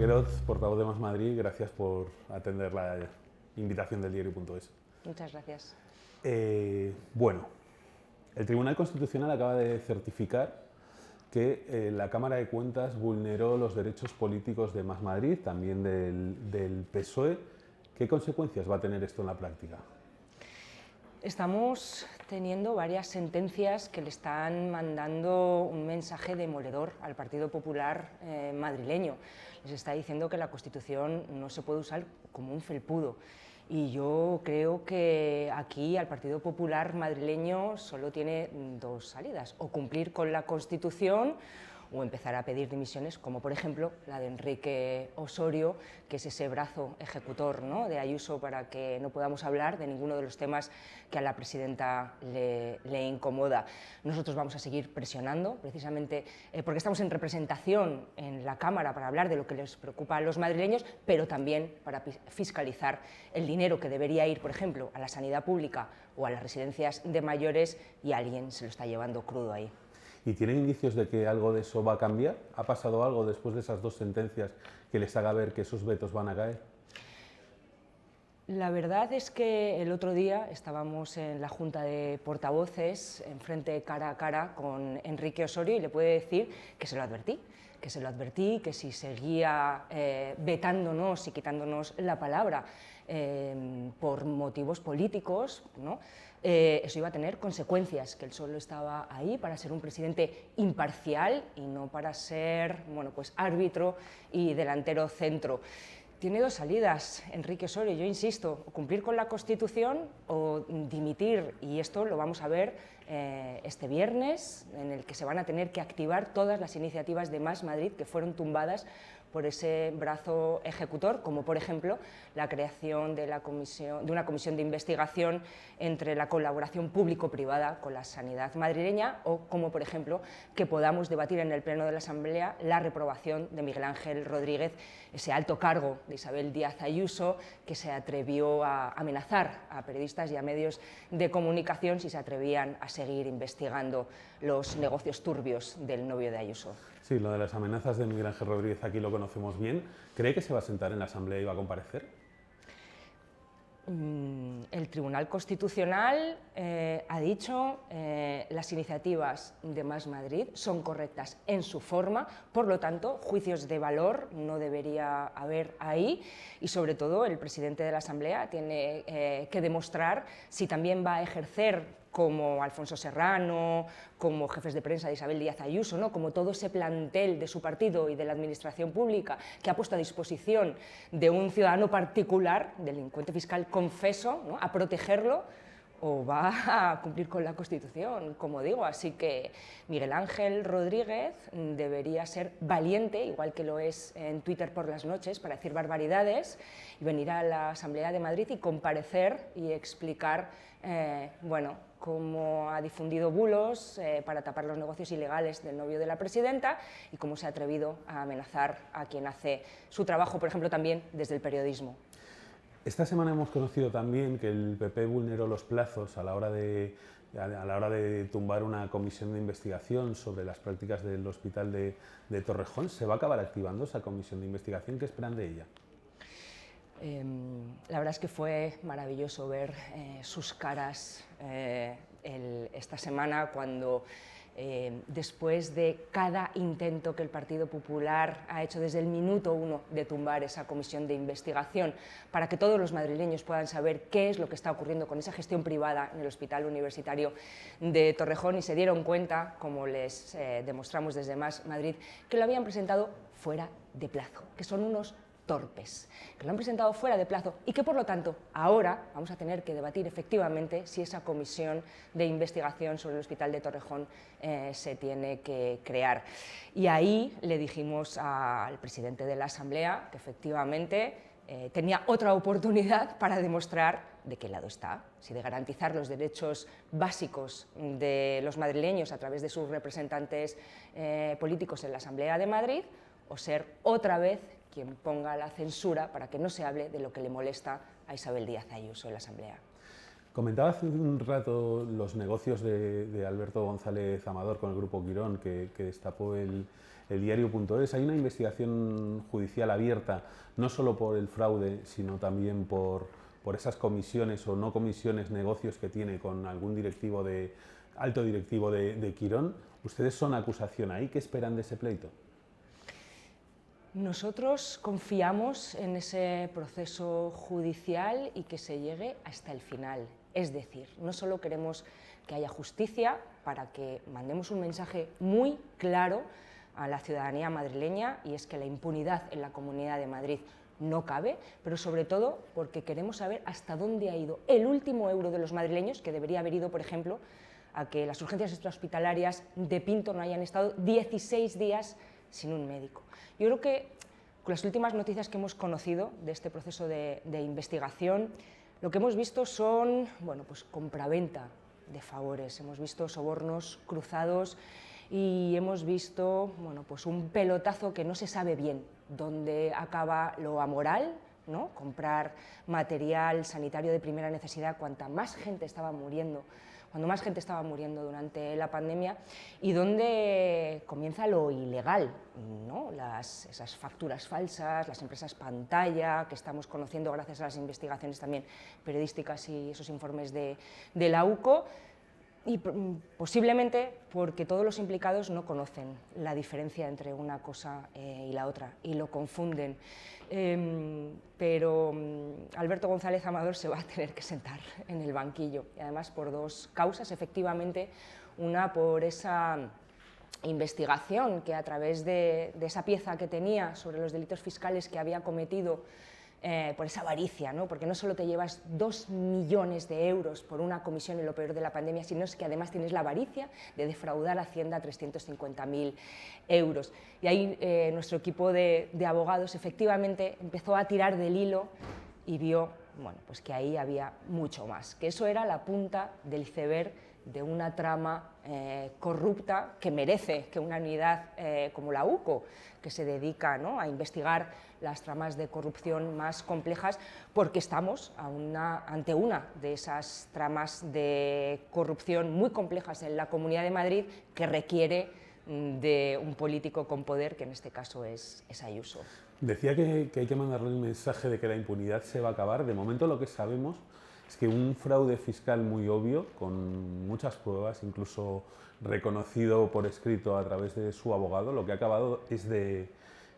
Querot, portavoz de Más Madrid, gracias por atender la invitación del diario.es. Muchas gracias. Bueno, el Tribunal Constitucional acaba de certificar que la Cámara de Cuentas vulneró los derechos políticos de Más Madrid, también del PSOE. ¿Qué consecuencias va a tener esto en la práctica? Estamos teniendo varias sentencias que le están mandando un mensaje demoledor al Partido Popular madrileño. Les está diciendo que la Constitución no se puede usar como un felpudo. Y yo creo que aquí al Partido Popular madrileño solo tiene dos salidas: o cumplir con la Constitución o empezar a pedir dimisiones, como por ejemplo la de Enrique Osorio, que es ese brazo ejecutor, ¿no?, de Ayuso, para que no podamos hablar de ninguno de los temas que a la presidenta le incomoda. Nosotros vamos a seguir presionando, precisamente porque estamos en representación en la Cámara para hablar de lo que les preocupa a los madrileños, pero también para fiscalizar el dinero que debería ir, por ejemplo, a la sanidad pública o a las residencias de mayores, y alguien se lo está llevando crudo ahí. ¿Y tienen indicios de que algo de eso va a cambiar? ¿Ha pasado algo después de esas dos sentencias que les haga ver que esos vetos van a caer? La verdad es que el otro día estábamos en la Junta de Portavoces, enfrente cara a cara con Enrique Osorio, y le puedo decir que se lo advertí, que si seguía vetándonos y quitándonos la palabra por motivos políticos, ¿no?, eso iba a tener consecuencias, que él solo estaba ahí para ser un presidente imparcial y no para ser, bueno, pues árbitro y delantero centro. Tiene dos salidas, Enrique Osorio, yo insisto: o cumplir con la Constitución o dimitir, y esto lo vamos a ver este viernes, en el que se van a tener que activar todas las iniciativas de Más Madrid que fueron tumbadas por ese brazo ejecutor, como por ejemplo la creación de una comisión de investigación entre la colaboración público-privada con la sanidad madrileña, o como por ejemplo que podamos debatir en el Pleno de la Asamblea la reprobación de Miguel Ángel Rodríguez, ese alto cargo de Isabel Díaz Ayuso, que se atrevió a amenazar a periodistas y a medios de comunicación si se atrevían a seguir investigando los negocios turbios del novio de Ayuso. Sí, lo de las amenazas de Miguel Ángel Rodríguez aquí lo conocemos bien. ¿Cree que se va a sentar en la Asamblea y va a comparecer? El Tribunal Constitucional ha dicho las iniciativas de Más Madrid son correctas en su forma, por lo tanto, juicios de valor no debería haber ahí, y sobre todo el presidente de la Asamblea tiene que demostrar si también va a ejercer, como Alfonso Serrano, como jefes de prensa de Isabel Díaz Ayuso, ¿no?, como todo ese plantel de su partido y de la administración pública que ha puesto a disposición de un ciudadano particular, delincuente fiscal confeso, ¿no?, a protegerlo, o va a cumplir con la Constitución, como digo. Así que Miguel Ángel Rodríguez debería ser valiente, igual que lo es en Twitter por las noches, para decir barbaridades y venir a la Asamblea de Madrid y comparecer y explicar, bueno, cómo ha difundido bulos para tapar los negocios ilegales del novio de la presidenta, y cómo se ha atrevido a amenazar a quien hace su trabajo, por ejemplo, también desde el periodismo. Esta semana hemos conocido también que el PP vulneró los plazos a la hora de tumbar una comisión de investigación sobre las prácticas del hospital de Torrejón. ¿Se va a acabar activando esa comisión de investigación? ¿Qué esperan de ella? La verdad es que fue maravilloso ver sus caras esta semana, cuando después de cada intento que el Partido Popular ha hecho desde el minuto uno de tumbar esa comisión de investigación, para que todos los madrileños puedan saber qué es lo que está ocurriendo con esa gestión privada en el Hospital Universitario de Torrejón, y se dieron cuenta, como les demostramos desde Más Madrid, que lo habían presentado fuera de plazo, que son unos torpes, que lo han presentado fuera de plazo, y que por lo tanto ahora vamos a tener que debatir efectivamente si esa comisión de investigación sobre el Hospital de Torrejón se tiene que crear. Y ahí le dijimos al presidente de la Asamblea que efectivamente tenía otra oportunidad para demostrar de qué lado está, si de garantizar los derechos básicos de los madrileños a través de sus representantes políticos en la Asamblea de Madrid, o ser otra vez quien ponga la censura para que no se hable de lo que le molesta a Isabel Díaz Ayuso en la Asamblea. Comentaba hace un rato los negocios de Alberto González Amador con el Grupo Quirón que destapó el diario.es. Hay una investigación judicial abierta, no solo por el fraude, sino también por esas comisiones o no comisiones, negocios que tiene con algún alto directivo de Quirón. ¿Ustedes son acusación ahí? ¿Qué esperan de ese pleito? Nosotros confiamos en ese proceso judicial y que se llegue hasta el final. Es decir, no solo queremos que haya justicia para que mandemos un mensaje muy claro a la ciudadanía madrileña, y es que la impunidad en la Comunidad de Madrid no cabe, pero sobre todo porque queremos saber hasta dónde ha ido el último euro de los madrileños, que debería haber ido, por ejemplo, a que las urgencias extrahospitalarias de Pinto no hayan estado 16 días sin un médico. Yo creo que con las últimas noticias que hemos conocido de este proceso de investigación, lo que hemos visto son, bueno, pues compraventa de favores, hemos visto sobornos cruzados y hemos visto, bueno, pues un pelotazo que no se sabe bien dónde acaba lo amoral, ¿no? Comprar material sanitario de primera necesidad cuanta más gente estaba muriendo, cuando más gente estaba muriendo durante la pandemia, y donde comienza lo ilegal, ¿no? Esas facturas falsas, las empresas pantalla, que estamos conociendo gracias a las investigaciones también periodísticas y esos informes de la UCO, y posiblemente porque todos los implicados no conocen la diferencia entre una cosa y la otra, y lo confunden. Pero Alberto González Amador se va a tener que sentar en el banquillo, y además por dos causas, efectivamente, una por esa investigación que a través de esa pieza que tenía sobre los delitos fiscales que había cometido, por esa avaricia, ¿no? Porque no solo te llevas 2 millones de euros por una comisión en lo peor de la pandemia, sino es que además tienes la avaricia de defraudar a Hacienda 350.000 euros. Y ahí nuestro equipo de abogados efectivamente empezó a tirar del hilo y vio, bueno, pues que ahí había mucho más, que eso era la punta del iceberg de una trama corrupta que merece que una unidad como la UCO, que se dedica, ¿no?, a investigar las tramas de corrupción más complejas, porque estamos ante una de esas tramas de corrupción muy complejas en la Comunidad de Madrid, que requiere de un político con poder, que en este caso es Ayuso. Decía que hay que mandarle el mensaje de que la impunidad se va a acabar. De momento lo que sabemos es que un fraude fiscal muy obvio, con muchas pruebas, incluso reconocido por escrito a través de su abogado, lo que ha acabado es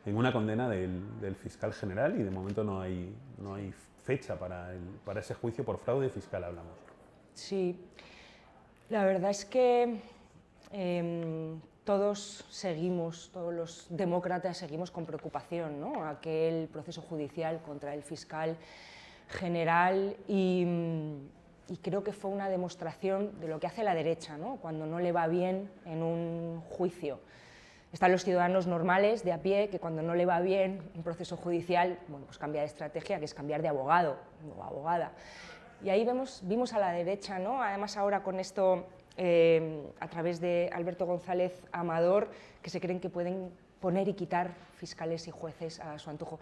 en una condena del fiscal general, y de momento no hay fecha para ese juicio por fraude fiscal, hablamos. Sí, la verdad es que todos los demócratas seguimos con preocupación, ¿no?, aquel proceso judicial contra el fiscal general, y creo que fue una demostración de lo que hace la derecha, ¿no?, cuando no le va bien en un juicio. Están los ciudadanos normales, de a pie, que cuando no le va bien un proceso judicial, bueno, pues cambia de estrategia, que es cambiar de abogado o abogada. Y ahí vimos a la derecha, ¿no?, además ahora con esto, a través de Alberto González Amador, que se creen que pueden poner y quitar fiscales y jueces a su antojo.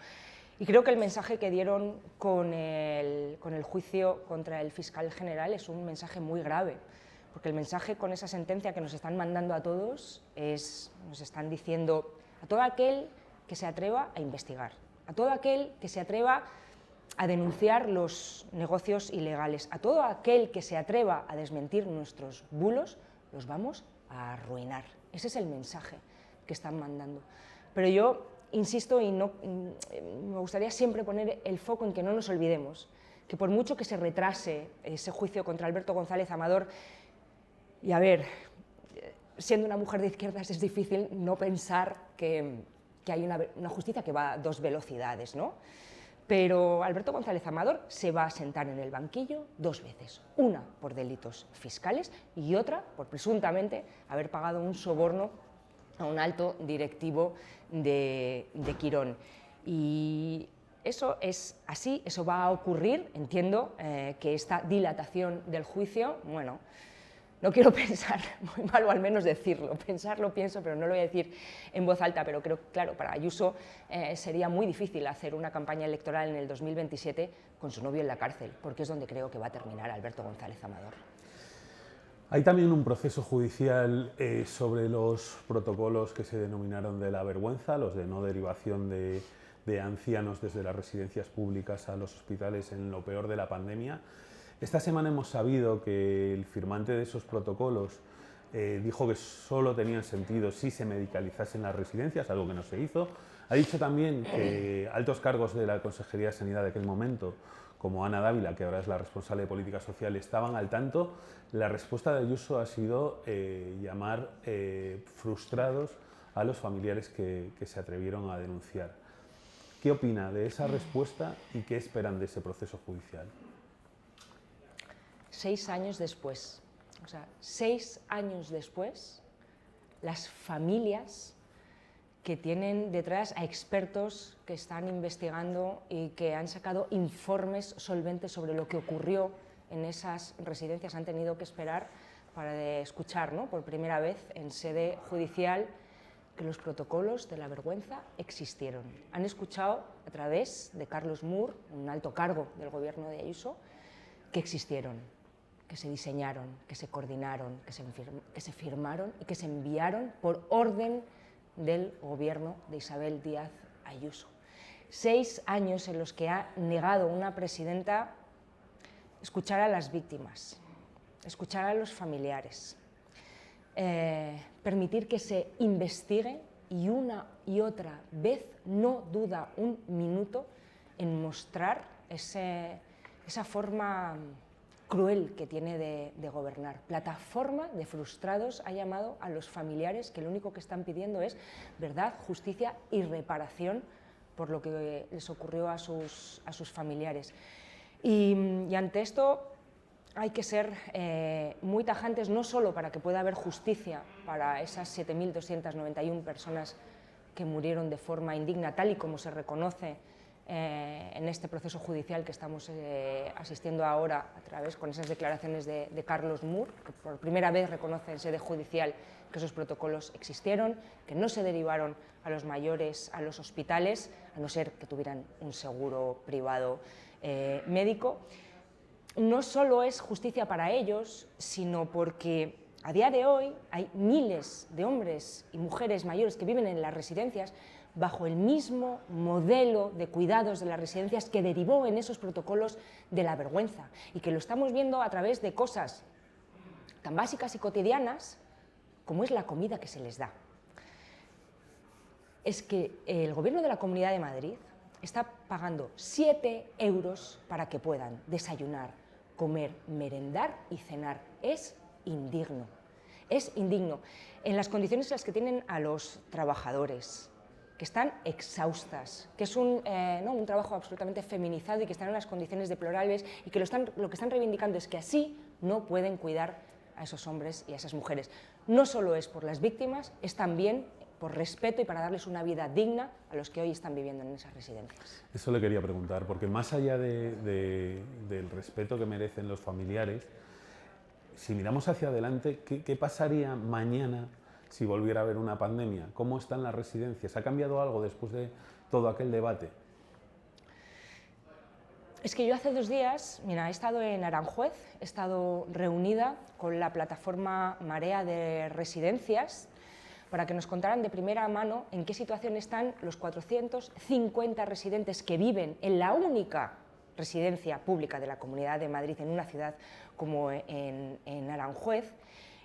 Y creo que el mensaje que dieron con el juicio contra el fiscal general es un mensaje muy grave, porque el mensaje con esa sentencia que nos están mandando a todos nos están diciendo a todo aquel que se atreva a investigar, a todo aquel que se atreva a denunciar los negocios ilegales, a todo aquel que se atreva a desmentir nuestros bulos, los vamos a arruinar. Ese es el mensaje que están mandando. Pero yo insisto, me gustaría siempre poner el foco en que no nos olvidemos que por mucho que se retrase ese juicio contra Alberto González Amador, y a ver, siendo una mujer de izquierdas es difícil no pensar que hay una justicia que va a dos velocidades, ¿no? Pero Alberto González Amador se va a sentar en el banquillo 2 veces, una por delitos fiscales y otra por presuntamente haber pagado un soborno a un alto directivo de Quirón. Y eso es así, eso va a ocurrir. Entiendo que esta dilatación del juicio, bueno, no quiero pensar muy mal, o al menos decirlo, pensarlo pienso, pero no lo voy a decir en voz alta, pero creo que, claro, para Ayuso sería muy difícil hacer una campaña electoral en el 2027 con su novio en la cárcel, porque es donde creo que va a terminar Alberto González Amador. Hay también un proceso judicial sobre los protocolos que se denominaron de la vergüenza, los de no derivación de ancianos desde las residencias públicas a los hospitales en lo peor de la pandemia. Esta semana hemos sabido que el firmante de esos protocolos dijo que solo tenían sentido si se medicalizasen las residencias, algo que no se hizo. Ha dicho también que altos cargos de la Consejería de Sanidad de aquel momento, como Ana Dávila, que ahora es la responsable de Política Social, estaban al tanto. La respuesta de Ayuso ha sido llamar frustrados a los familiares que se atrevieron a denunciar. ¿Qué opina de esa respuesta y qué esperan de ese proceso judicial? 6 años después, o sea, 6 años después, las familias que tienen detrás a expertos que están investigando y que han sacado informes solventes sobre lo que ocurrió en esas residencias han tenido que esperar para escuchar, ¿no?, por primera vez en sede judicial que los protocolos de la vergüenza existieron. Han escuchado a través de Carlos Mur, un alto cargo del gobierno de Ayuso, que existieron, que se diseñaron, que se coordinaron, que se firmaron y que se enviaron por orden del gobierno de Isabel Díaz Ayuso. 6 años en los que ha negado una presidenta escuchar a las víctimas, escuchar a los familiares, permitir que se investigue y una y otra vez no duda un minuto en mostrar esa forma cruel que tiene de gobernar. Plataforma de frustrados ha llamado a los familiares que lo único que están pidiendo es verdad, justicia y reparación por lo que les ocurrió a sus familiares. Y ante esto hay que ser muy tajantes, no solo para que pueda haber justicia para esas 7.291 personas que murieron de forma indigna, tal y como se reconoce en este proceso judicial que estamos asistiendo ahora a través con esas declaraciones de Carlos Mur, que por primera vez reconoce en sede judicial que esos protocolos existieron, que no se derivaron a los mayores a los hospitales, a no ser que tuvieran un seguro privado médico. No solo es justicia para ellos, sino porque a día de hoy hay miles de hombres y mujeres mayores que viven en las residencias bajo el mismo modelo de cuidados de las residencias que derivó en esos protocolos de la vergüenza y que lo estamos viendo a través de cosas tan básicas y cotidianas como es la comida que se les da. Es que el Gobierno de la Comunidad de Madrid está pagando 7 euros para que puedan desayunar, comer, merendar y cenar. Es indigno. Es indigno. En las condiciones en las que tienen a los trabajadores, que están exhaustas, que es un trabajo absolutamente feminizado y que están en unas condiciones deplorables y que lo que están reivindicando es que así no pueden cuidar a esos hombres y a esas mujeres. No solo es por las víctimas, es también por respeto y para darles una vida digna a los que hoy están viviendo en esas residencias. Eso le quería preguntar, porque más allá del respeto que merecen los familiares, si miramos hacia adelante, ¿qué pasaría mañana si volviera a haber una pandemia? ¿Cómo están las residencias? ¿Ha cambiado algo después de todo aquel debate? Es que yo hace 2 días, mira, he estado en Aranjuez, he estado reunida con la plataforma Marea de Residencias para que nos contaran de primera mano en qué situación están los 450 residentes que viven en la única residencia pública de la Comunidad de Madrid, en una ciudad como en Aranjuez,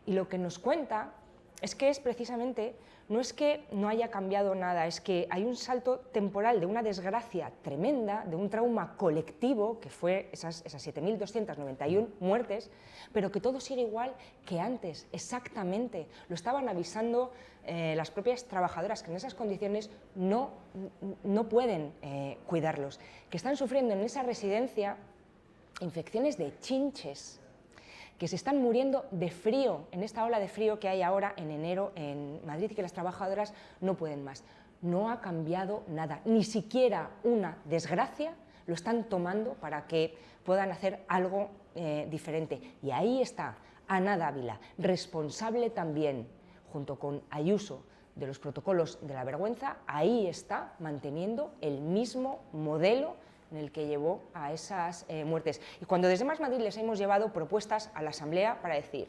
y lo que nos cuenta es que es precisamente, no es que no haya cambiado nada, es que hay un salto temporal de una desgracia tremenda, de un trauma colectivo, que fue esas 7.291 muertes, pero que todo sigue igual que antes, exactamente. Lo estaban avisando las propias trabajadoras, que en esas condiciones no pueden cuidarlos, que están sufriendo en esa residencia infecciones de chinches, que se están muriendo de frío, en esta ola de frío que hay ahora en enero en Madrid y que las trabajadoras no pueden más. No ha cambiado nada, ni siquiera una desgracia lo están tomando para que puedan hacer algo diferente. Y ahí está Ana Dávila, responsable también, junto con Ayuso, de los protocolos de la vergüenza, ahí está manteniendo el mismo modelo en el que llevó a esas muertes. Y cuando desde Más Madrid les hemos llevado propuestas a la Asamblea para decir: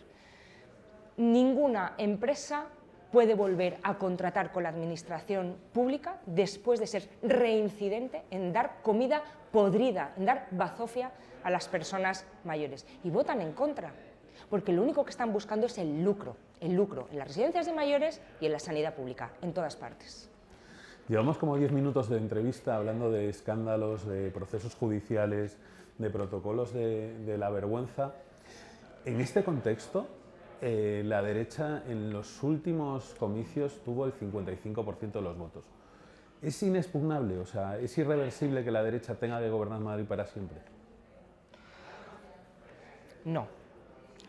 ninguna empresa puede volver a contratar con la administración pública después de ser reincidente en dar comida podrida, en dar bazofia a las personas mayores. Y votan en contra, porque lo único que están buscando es el lucro en las residencias de mayores y en la sanidad pública, en todas partes. Llevamos como 10 minutos de entrevista hablando de escándalos, de procesos judiciales, de protocolos de la vergüenza. En este contexto, la derecha en los últimos comicios tuvo el 55% de los votos. ¿Es inexpugnable, o sea, es irreversible que la derecha tenga que gobernar Madrid para siempre? No.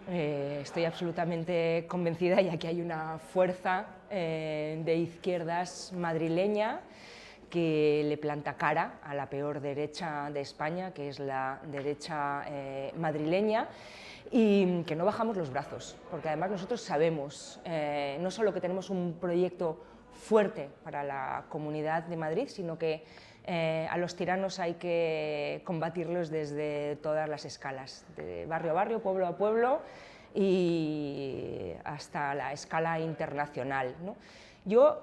Estoy absolutamente convencida, y aquí hay una fuerza de izquierdas madrileña que le planta cara a la peor derecha de España, que es la derecha madrileña, y que no bajamos los brazos, porque además nosotros sabemos no solo que tenemos un proyecto fuerte para la Comunidad de Madrid, sino que a los tiranos hay que combatirlos desde todas las escalas, de barrio a barrio, pueblo a pueblo y hasta la escala internacional, ¿no? Yo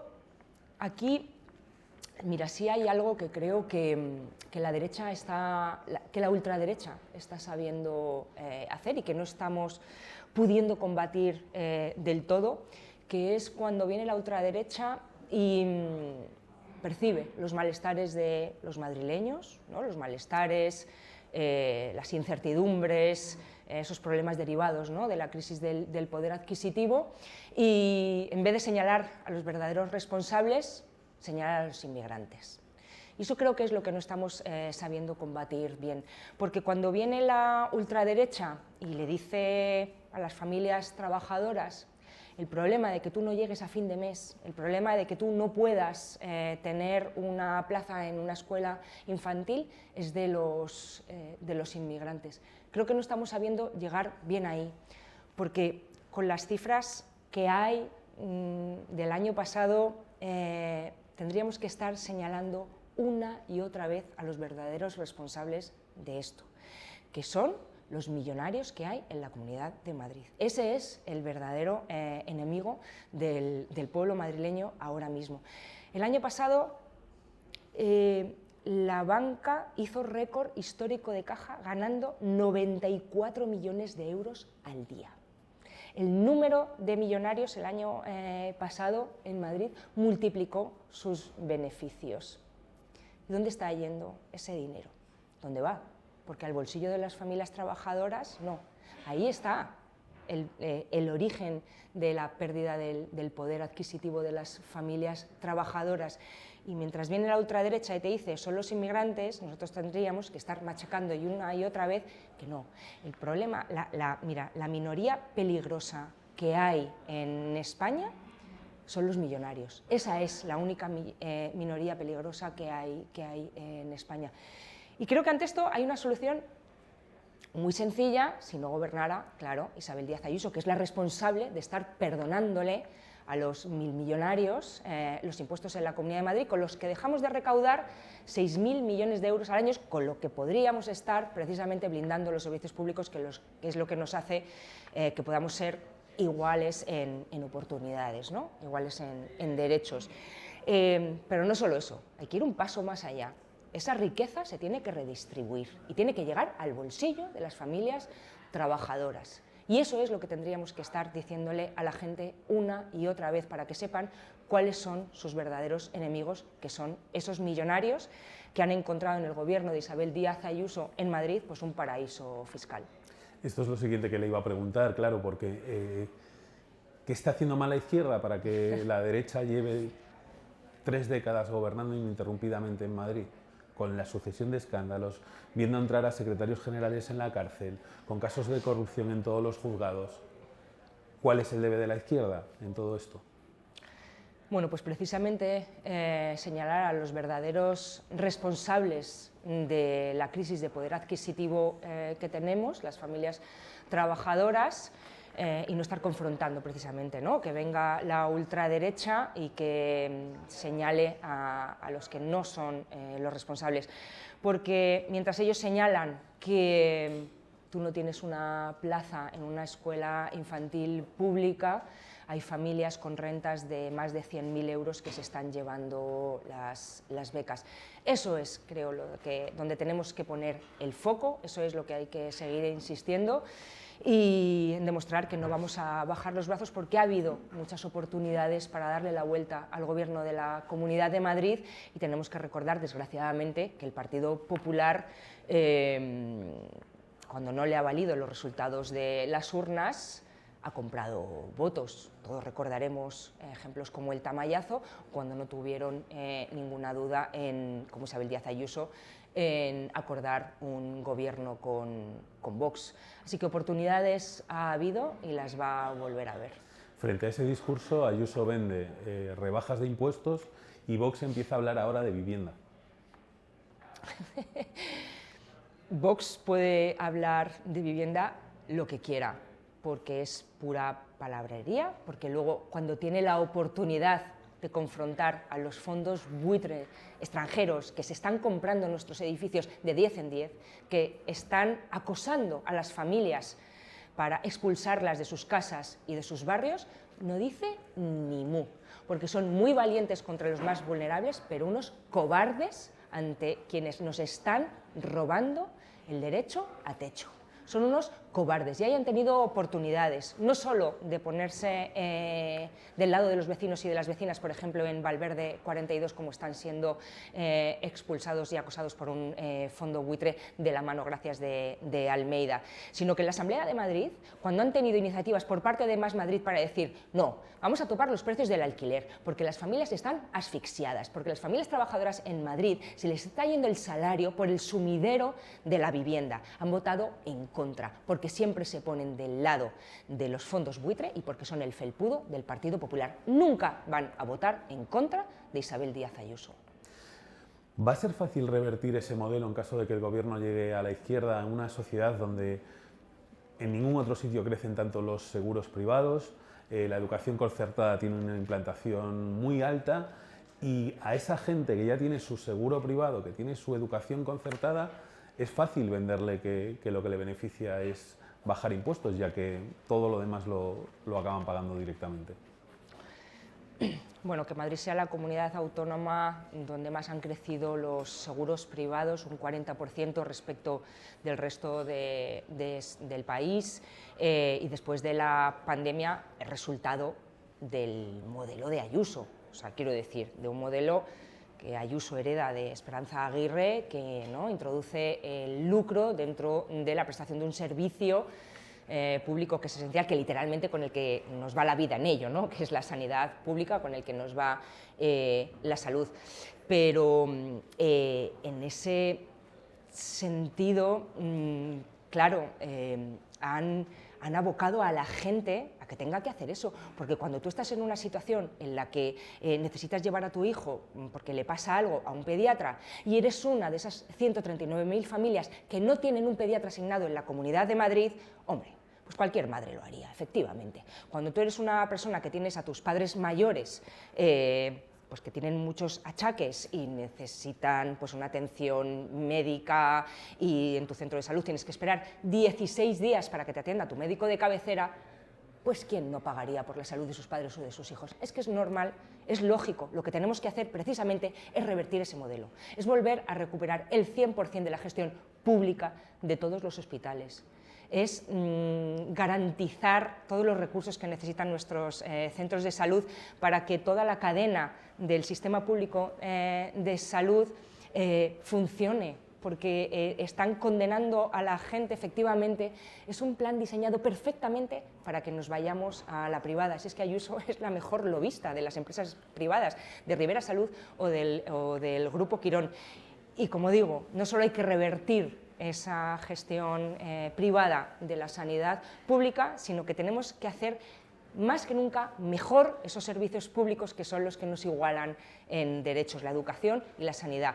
aquí, mira, sí hay algo que creo que la derecha que la ultraderecha está sabiendo hacer y que no estamos pudiendo combatir del todo, que es cuando viene la ultraderecha y percibe los malestares de los madrileños, ¿no? Los malestares, las incertidumbres, esos problemas derivados, ¿no?, de la crisis del poder adquisitivo, y en vez de señalar a los verdaderos responsables, señalar a los inmigrantes. Y eso creo que es lo que no estamos sabiendo combatir bien, porque cuando viene la ultraderecha y le dice a las familias trabajadoras: el problema de que tú no llegues a fin de mes, el problema de que tú no puedas tener una plaza en una escuela infantil, es de los inmigrantes. Creo que no estamos sabiendo llegar bien ahí, porque con las cifras que hay del año pasado tendríamos que estar señalando una y otra vez a los verdaderos responsables de esto, que son los millonarios que hay en la Comunidad de Madrid. Ese es el verdadero enemigo del pueblo madrileño ahora mismo. El año pasado la banca hizo récord histórico de caja, ganando 94 millones de euros al día. El número de millonarios el año pasado en Madrid multiplicó sus beneficios. ¿Y dónde está yendo ese dinero? ¿Dónde va? Porque al bolsillo de las familias trabajadoras, no. Ahí está el origen de la pérdida del poder adquisitivo de las familias trabajadoras. Y mientras viene la ultraderecha y te dice: son los inmigrantes, nosotros tendríamos que estar machacando y una y otra vez que no. El problema, mira, la minoría peligrosa que hay en España son los millonarios. Esa es la única minoría peligrosa que hay en España. Y creo que ante esto hay una solución muy sencilla, si no gobernara, claro, Isabel Díaz Ayuso, que es la responsable de estar perdonándole a los millonarios los impuestos en la Comunidad de Madrid, con los que dejamos de recaudar 6.000 millones de euros al año, con lo que podríamos estar precisamente blindando los servicios públicos, que es lo que nos hace que podamos ser iguales en oportunidades, ¿no?, iguales en derechos. Pero no solo eso, hay que ir un paso más allá. Esa riqueza se tiene que redistribuir y tiene que llegar al bolsillo de las familias trabajadoras. Y eso es lo que tendríamos que estar diciéndole a la gente una y otra vez, para que sepan cuáles son sus verdaderos enemigos, que son esos millonarios que han encontrado en el gobierno de Isabel Díaz Ayuso en Madrid pues un paraíso fiscal. Esto es lo siguiente que le iba a preguntar, claro, porque ¿qué está haciendo mal la izquierda para que la derecha lleve 3 décadas gobernando ininterrumpidamente en Madrid, con la sucesión de escándalos, viendo entrar a secretarios generales en la cárcel, con casos de corrupción en todos los juzgados? ¿Cuál es el debe de la izquierda en todo esto? Bueno, pues precisamente señalar a los verdaderos responsables de la crisis de poder adquisitivo que tenemos, las familias trabajadoras, y no estar confrontando precisamente, ¿no? Que venga la ultraderecha y que señale a los que no son los responsables. Porque mientras ellos señalan que tú no tienes una plaza en una escuela infantil pública, hay familias con rentas de más de 100.000 euros que se están llevando las becas. Eso es, creo, donde tenemos que poner el foco, eso es lo que hay que seguir insistiendo y en demostrar que no vamos a bajar los brazos, porque ha habido muchas oportunidades para darle la vuelta al gobierno de la Comunidad de Madrid y tenemos que recordar, desgraciadamente, que el Partido Popular, cuando no le ha valido los resultados de las urnas, ha comprado votos. Todos recordaremos ejemplos como el Tamayazo, cuando no tuvieron ninguna duda, como Isabel Díaz Ayuso, en acordar un gobierno con Vox. Así que oportunidades ha habido y las va a volver a ver. Frente a ese discurso, Ayuso vende rebajas de impuestos y Vox empieza a hablar ahora de vivienda. Vox puede hablar de vivienda lo que quiera, porque es pura palabrería, porque luego cuando tiene la oportunidad de confrontar a los fondos buitre extranjeros que se están comprando nuestros edificios de 10 en 10, que están acosando a las familias para expulsarlas de sus casas y de sus barrios, no dice ni mu, porque son muy valientes contra los más vulnerables, pero unos cobardes ante quienes nos están robando el derecho a techo. Son unos cobardes y hayan tenido oportunidades, no solo de ponerse del lado de los vecinos y de las vecinas, por ejemplo, en Valverde 42, como están siendo expulsados y acosados por un fondo buitre de la mano, gracias, de Almeida, sino que en la Asamblea de Madrid, cuando han tenido iniciativas por parte de Más Madrid para decir, no, vamos a topar los precios del alquiler, porque las familias están asfixiadas, porque las familias trabajadoras en Madrid se les está yendo el salario por el sumidero de la vivienda, han votado en contra, porque siempre se ponen del lado de los fondos buitre y porque son el felpudo del Partido Popular. Nunca van a votar en contra de Isabel Díaz Ayuso. ¿Va a ser fácil revertir ese modelo en caso de que el gobierno llegue a la izquierda en una sociedad donde en ningún otro sitio crecen tanto los seguros privados, la educación concertada tiene una implantación muy alta y a esa gente que ya tiene su seguro privado, que tiene su educación concertada, es fácil venderle que lo que le beneficia es bajar impuestos, ya que todo lo demás lo acaban pagando directamente? Bueno, que Madrid sea la comunidad autónoma donde más han crecido los seguros privados, un 40% respecto del resto del país, y después de la pandemia, el resultado del modelo de Ayuso. O sea, quiero decir, de un modelo que Ayuso hereda de Esperanza Aguirre, que, ¿no?, introduce el lucro dentro de la prestación de un servicio público que es esencial, que literalmente con el que nos va la vida en ello, ¿no?, que es la sanidad pública, con el que nos va la salud. Pero en ese sentido, claro, han abocado a la gente a que tenga que hacer eso, porque cuando tú estás en una situación en la que necesitas llevar a tu hijo porque le pasa algo a un pediatra y eres una de esas 139.000 familias que no tienen un pediatra asignado en la Comunidad de Madrid, hombre, pues cualquier madre lo haría, efectivamente. Cuando tú eres una persona que tienes a tus padres mayores, pues que tienen muchos achaques y necesitan, pues, una atención médica, y en tu centro de salud tienes que esperar 16 días para que te atienda tu médico de cabecera, pues ¿quién no pagaría por la salud de sus padres o de sus hijos? Es que es normal, es lógico. Lo que tenemos que hacer precisamente es revertir ese modelo, es volver a recuperar el 100% de la gestión pública de todos los hospitales, es garantizar todos los recursos que necesitan nuestros centros de salud para que toda la cadena del sistema público de salud funcione, porque están condenando a la gente, efectivamente. Es un plan diseñado perfectamente para que nos vayamos a la privada. Si es que Ayuso es la mejor lobista de las empresas privadas, de Rivera Salud o del Grupo Quirón. Y como digo, no solo hay que revertir esa gestión privada de la sanidad pública, sino que tenemos que hacer más que nunca mejor esos servicios públicos que son los que nos igualan en derechos, la educación y la sanidad.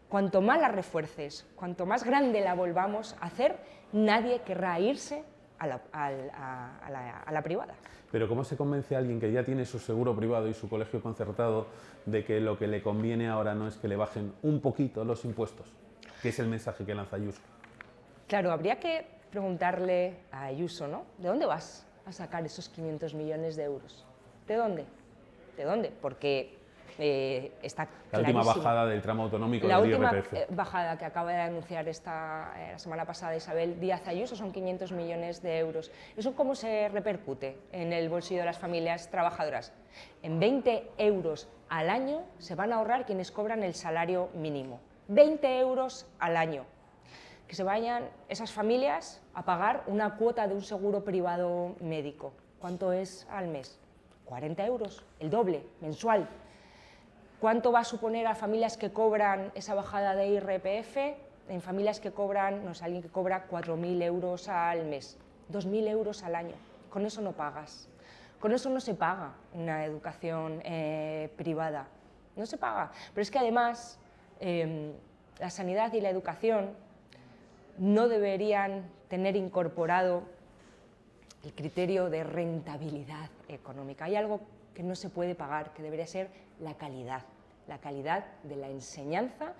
Cuanto más la refuerces, cuanto más grande la volvamos a hacer, nadie querrá irse a la privada. Pero ¿cómo se convence a alguien que ya tiene su seguro privado y su colegio concertado de que lo que le conviene ahora no es que le bajen un poquito los impuestos? Que es el mensaje que lanza Ayuso. Claro, habría que preguntarle a Ayuso, ¿no? ¿De dónde vas a sacar esos 500 millones de euros? ¿De dónde? ¿De dónde? Porque está clarísimo. La última bajada del tramo autonómico del IRPF. La última bajada que acaba de anunciar la semana pasada Isabel Díaz Ayuso son 500 millones de euros. ¿Eso cómo se repercute en el bolsillo de las familias trabajadoras? En 20 euros al año se van a ahorrar quienes cobran el salario mínimo. 20 euros al año. Que se vayan esas familias a pagar una cuota de un seguro privado médico. ¿Cuánto es al mes? 40 euros, el doble, mensual. ¿Cuánto va a suponer a familias que cobran esa bajada de IRPF? En familias que cobran, no sé, alguien que cobra 4.000 euros al mes, 2.000 euros al año. Con eso no pagas. Con eso no se paga una educación privada. No se paga. Pero es que además la sanidad y la educación no deberían tener incorporado el criterio de rentabilidad económica. Hay algo que no se puede pagar, que debería ser la calidad de la enseñanza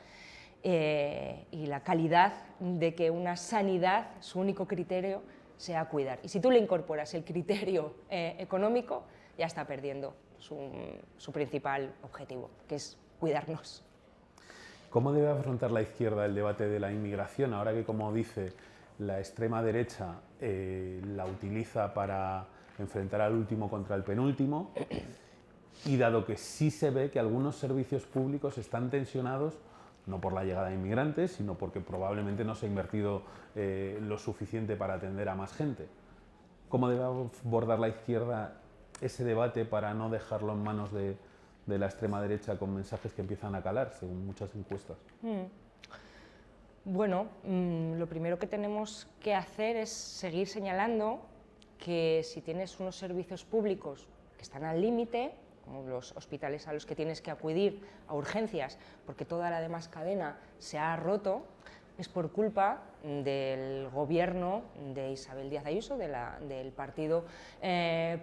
y la calidad de que una sanidad, su único criterio, sea cuidar. Y si tú le incorporas el criterio económico, ya está perdiendo su principal objetivo, que es cuidarnos. ¿Cómo debe afrontar la izquierda el debate de la inmigración, ahora que, como dice, la extrema derecha la utiliza para enfrentar al último contra el penúltimo? Y dado que sí se ve que algunos servicios públicos están tensionados, no por la llegada de inmigrantes, sino porque probablemente no se ha invertido lo suficiente para atender a más gente. ¿Cómo debe abordar la izquierda ese debate para no dejarlo en manos de la extrema derecha con mensajes que empiezan a calar, según muchas encuestas? Bueno, lo primero que tenemos que hacer es seguir señalando que si tienes unos servicios públicos que están al límite, como los hospitales a los que tienes que acudir a urgencias porque toda la demás cadena se ha roto, es por culpa del gobierno de Isabel Díaz Ayuso, del Partido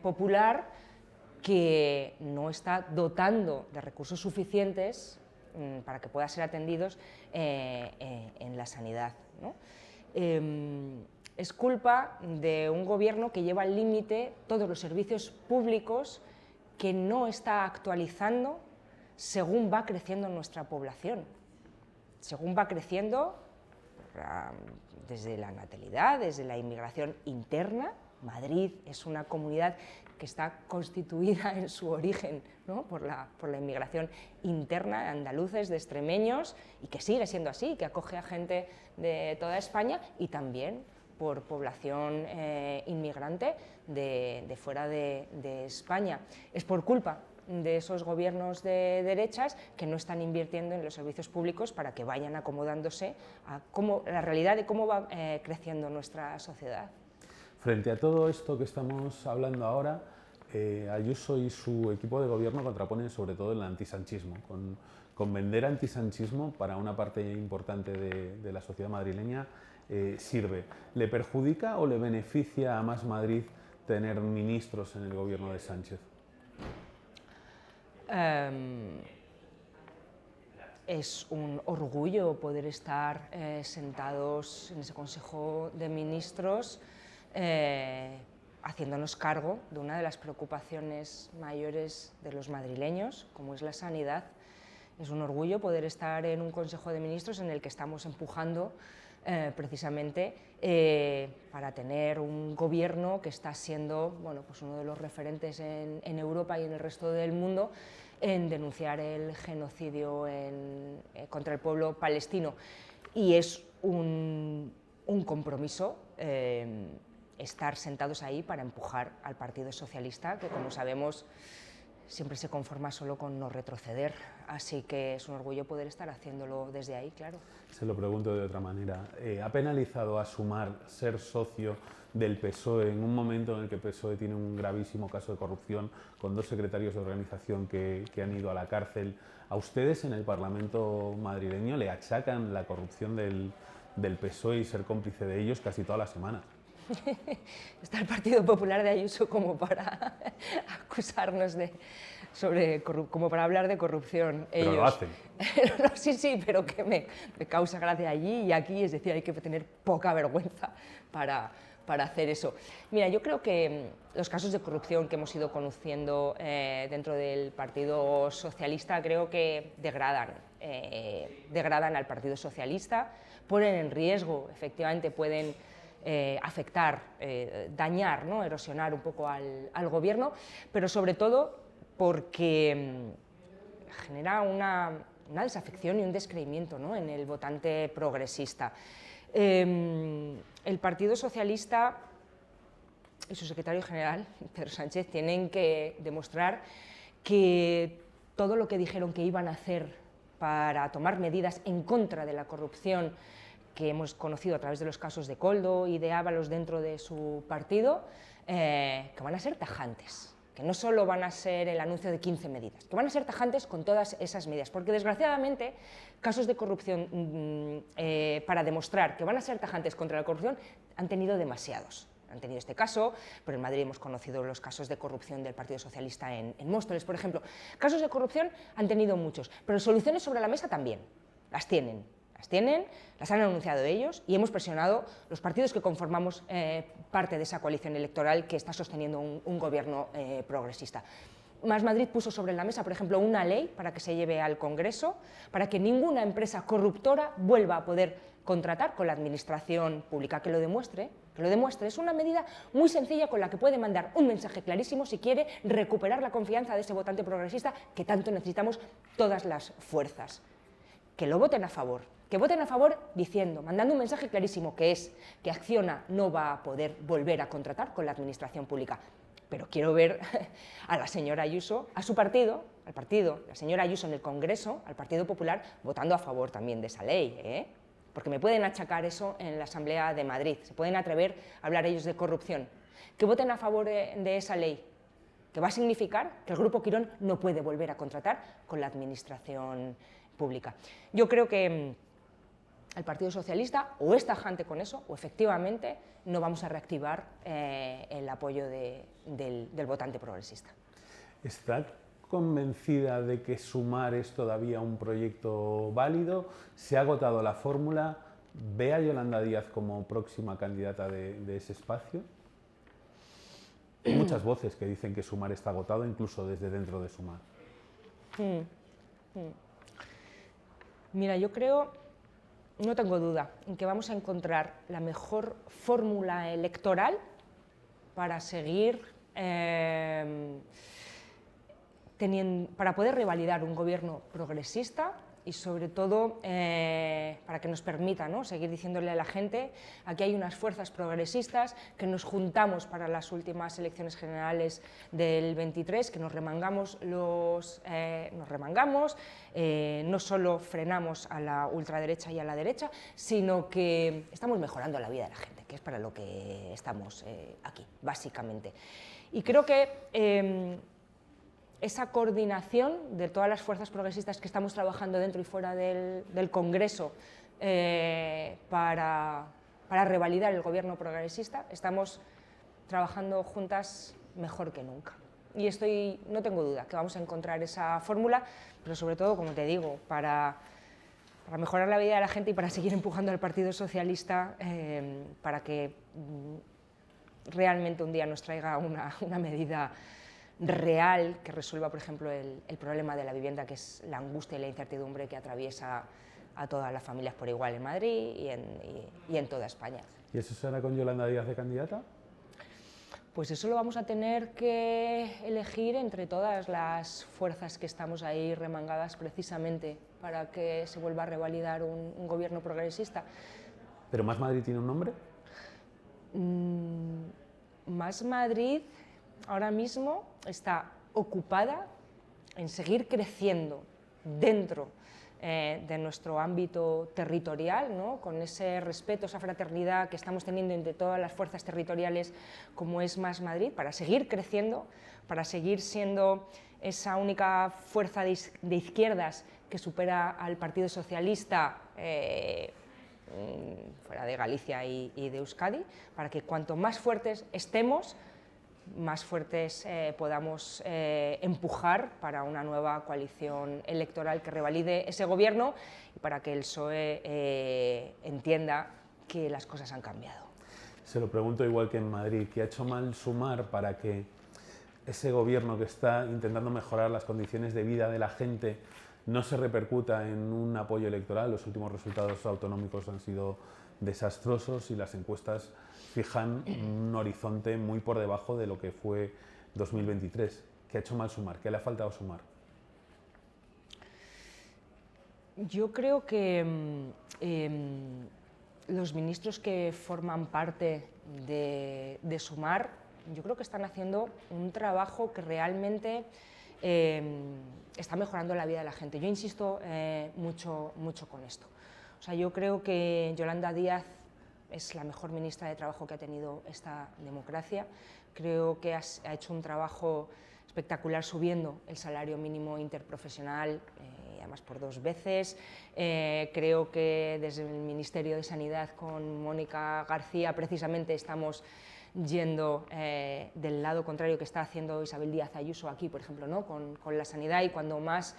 Popular, que no está dotando de recursos suficientes para que puedan ser atendidos en la sanidad, ¿no? Es culpa de un gobierno que lleva al límite todos los servicios públicos, que no está actualizando según va creciendo nuestra población, según va creciendo desde la natalidad, desde la inmigración interna. Madrid es una comunidad que está constituida en su origen, ¿no?, por la inmigración interna de andaluces, de extremeños, y que sigue siendo así, que acoge a gente de toda España, y también por población inmigrante de fuera de España. Es por culpa de esos gobiernos de derechas que no están invirtiendo en los servicios públicos para que vayan acomodándose a la realidad de cómo va creciendo nuestra sociedad. Frente a todo esto que estamos hablando ahora, Ayuso y su equipo de gobierno contraponen sobre todo el antisanchismo. Con vender antisanchismo para una parte importante de la sociedad madrileña sirve. ¿Le perjudica o le beneficia a Más Madrid tener ministros en el gobierno de Sánchez? Es un orgullo poder estar sentados en ese Consejo de Ministros haciéndonos cargo de una de las preocupaciones mayores de los madrileños, como es la sanidad. Es un orgullo poder estar en un Consejo de Ministros en el que estamos empujando precisamente para tener un gobierno que está siendo, bueno, pues uno de los referentes en Europa y en el resto del mundo en denunciar el genocidio contra el pueblo palestino. Y es un compromiso estar sentados ahí para empujar al Partido Socialista, que, como sabemos, siempre se conforma solo con no retroceder, así que es un orgullo poder estar haciéndolo desde ahí, claro. Se lo pregunto de otra manera. ¿Ha penalizado a Sumar ser socio del PSOE en un momento en el que el PSOE tiene un gravísimo caso de corrupción con 2 secretarios de organización que han ido a la cárcel? ¿A ustedes en el Parlamento madrileño le achacan la corrupción del PSOE y ser cómplice de ellos casi todas las semanas? Está el Partido Popular de Ayuso como para acusarnos como para hablar de corrupción. Pero lo hacen. No, sí, pero que me causa gracia allí y aquí, es decir, hay que tener poca vergüenza para hacer eso. Mira, yo creo que los casos de corrupción que hemos ido conociendo dentro del Partido Socialista creo que degradan al Partido Socialista, ponen en riesgo, efectivamente pueden afectar, dañar, ¿no? Erosionar un poco al gobierno, pero sobre todo porque genera una desafección y un descreimiento, ¿no? En el votante progresista. El Partido Socialista y su secretario general, Pedro Sánchez, tienen que demostrar que todo lo que dijeron que iban a hacer para tomar medidas en contra de la corrupción que hemos conocido a través de los casos de Koldo y de Ábalos dentro de su partido, que van a ser tajantes, que no solo van a ser el anuncio de 15 medidas, que van a ser tajantes con todas esas medidas, porque desgraciadamente casos de corrupción para demostrar que van a ser tajantes contra la corrupción han tenido demasiados. Han tenido este caso, pero en Madrid hemos conocido los casos de corrupción del Partido Socialista en Móstoles, por ejemplo. Casos de corrupción han tenido muchos, pero soluciones sobre la mesa también, las tienen, las han anunciado ellos y hemos presionado los partidos que conformamos parte de esa coalición electoral que está sosteniendo un gobierno progresista. Más Madrid puso sobre la mesa, por ejemplo, una ley para que se lleve al Congreso, para que ninguna empresa corruptora vuelva a poder contratar con la administración pública, que lo demuestre. Es una medida muy sencilla con la que puede mandar un mensaje clarísimo si quiere recuperar la confianza de ese votante progresista que tanto necesitamos todas las fuerzas. Que lo voten a favor. Que voten a favor diciendo, mandando un mensaje clarísimo, que es que Acciona no va a poder volver a contratar con la administración pública. Pero quiero ver a la señora Ayuso, a su partido, la señora Ayuso en el Congreso, al Partido Popular, votando a favor también de esa ley, porque me pueden achacar eso en la Asamblea de Madrid, se pueden atrever a hablar ellos de corrupción. Que voten a favor de esa ley, que va a significar que el Grupo Quirón no puede volver a contratar con la administración pública. Yo creo que el Partido Socialista o es tajante con eso o efectivamente no vamos a reactivar el apoyo del votante progresista. ¿Está convencida de que Sumar es todavía un proyecto válido? ¿Se ha agotado la fórmula? ¿Ve a Yolanda Díaz como próxima candidata de ese espacio? Hay muchas voces que dicen que Sumar está agotado, incluso desde dentro de Sumar. Mira, yo creo, no tengo duda, en que vamos a encontrar la mejor fórmula electoral para seguir, para poder revalidar un gobierno progresista y sobre todo para que nos permita, ¿no?, seguir diciéndole a la gente, aquí hay unas fuerzas progresistas, que nos juntamos para las últimas elecciones generales del 23, que nos remangamos, no solo frenamos a la ultraderecha y a la derecha, sino que estamos mejorando la vida de la gente, que es para lo que estamos aquí, básicamente. Y creo que esa coordinación de todas las fuerzas progresistas que estamos trabajando dentro y fuera del Congreso para revalidar el gobierno progresista, estamos trabajando juntas mejor que nunca. Y no tengo duda que vamos a encontrar esa fórmula, pero sobre todo, como te digo, para mejorar la vida de la gente y para seguir empujando al Partido Socialista para que realmente un día nos traiga una medida real que resuelva, por ejemplo, el problema de la vivienda, que es la angustia y la incertidumbre que atraviesa a todas las familias por igual en Madrid y en toda España. ¿Y eso será con Yolanda Díaz de candidata? Pues eso lo vamos a tener que elegir entre todas las fuerzas que estamos ahí remangadas precisamente para que se vuelva a revalidar un gobierno progresista. ¿Pero Más Madrid tiene un nombre? Más Madrid ahora mismo está ocupada en seguir creciendo dentro de nuestro ámbito territorial, ¿no? Con ese respeto, esa fraternidad que estamos teniendo entre todas las fuerzas territoriales como es Más Madrid, para seguir creciendo, para seguir siendo esa única fuerza de izquierdas que supera al Partido Socialista fuera de Galicia y de Euskadi, para que cuanto más fuertes estemos, más fuertes podamos empujar para una nueva coalición electoral que revalide ese gobierno y para que el PSOE entienda que las cosas han cambiado. Se lo pregunto igual que en Madrid, ¿qué ha hecho mal Sumar para que ese gobierno que está intentando mejorar las condiciones de vida de la gente no se repercuta en un apoyo electoral? Los últimos resultados autonómicos han sido desastrosos y las encuestas fijan un horizonte muy por debajo de lo que fue 2023. ¿Qué ha hecho mal Sumar? ¿Qué le ha faltado Sumar? Yo creo que los ministros que forman parte de Sumar, yo creo que están haciendo un trabajo que realmente está mejorando la vida de la gente. Yo insisto mucho con esto. O sea, yo creo que Yolanda Díaz es la mejor ministra de Trabajo que ha tenido esta democracia. Creo que ha hecho un trabajo espectacular subiendo el salario mínimo interprofesional, además por 2 veces. Creo que desde el Ministerio de Sanidad con Mónica García precisamente estamos yendo del lado contrario que está haciendo Isabel Díaz Ayuso aquí, por ejemplo, ¿no? con la sanidad, y cuando más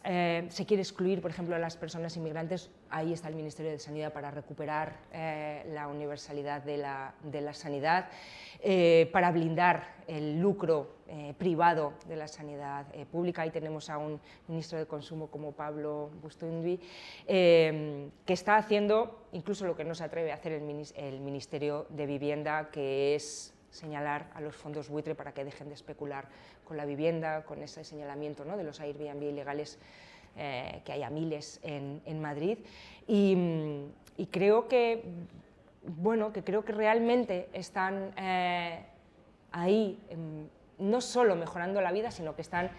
se quiere excluir, por ejemplo, a las personas inmigrantes, ahí está el Ministerio de Sanidad para recuperar la universalidad de la sanidad, para blindar el lucro privado de la sanidad pública. Ahí tenemos a un ministro de Consumo como Pablo Bustunvi, que está haciendo incluso lo que no se atreve a hacer el Ministerio de Vivienda, que es señalar a los fondos buitre para que dejen de especular con la vivienda, con ese señalamiento, ¿no?, de los Airbnb ilegales, que haya miles en Madrid. Y creo que, bueno, creo que realmente están ahí, no solo mejorando la vida, sino que están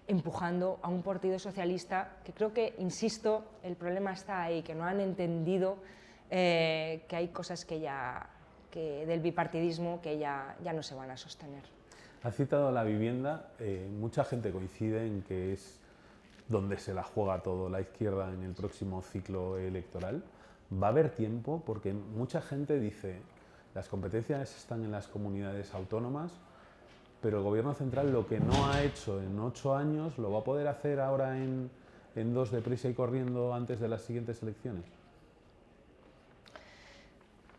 empujando a un Partido Socialista que creo que, insisto, el problema está ahí, que no han entendido que hay cosas del bipartidismo que ya no se van a sostener. Ha citado la vivienda. Mucha gente coincide en que es donde se la juega todo la izquierda en el próximo ciclo electoral. ¿Va a haber tiempo? Porque mucha gente dice las competencias están en las comunidades autónomas, pero el Gobierno central lo que no ha hecho en 8 años lo va a poder hacer ahora en 2 deprisa y corriendo antes de las siguientes elecciones.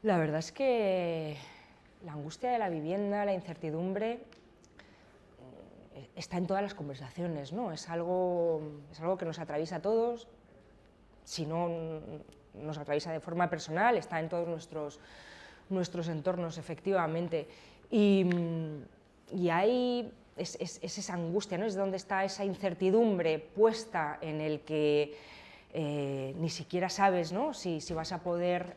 La verdad es que la angustia de la vivienda, la incertidumbre, está en todas las conversaciones, ¿no? Es algo que nos atraviesa a todos, si no nos atraviesa de forma personal, está en todos nuestros entornos, efectivamente. Y hay esa angustia, ¿no? Es donde está esa incertidumbre puesta en el que ni siquiera sabes, ¿no?, si vas a poder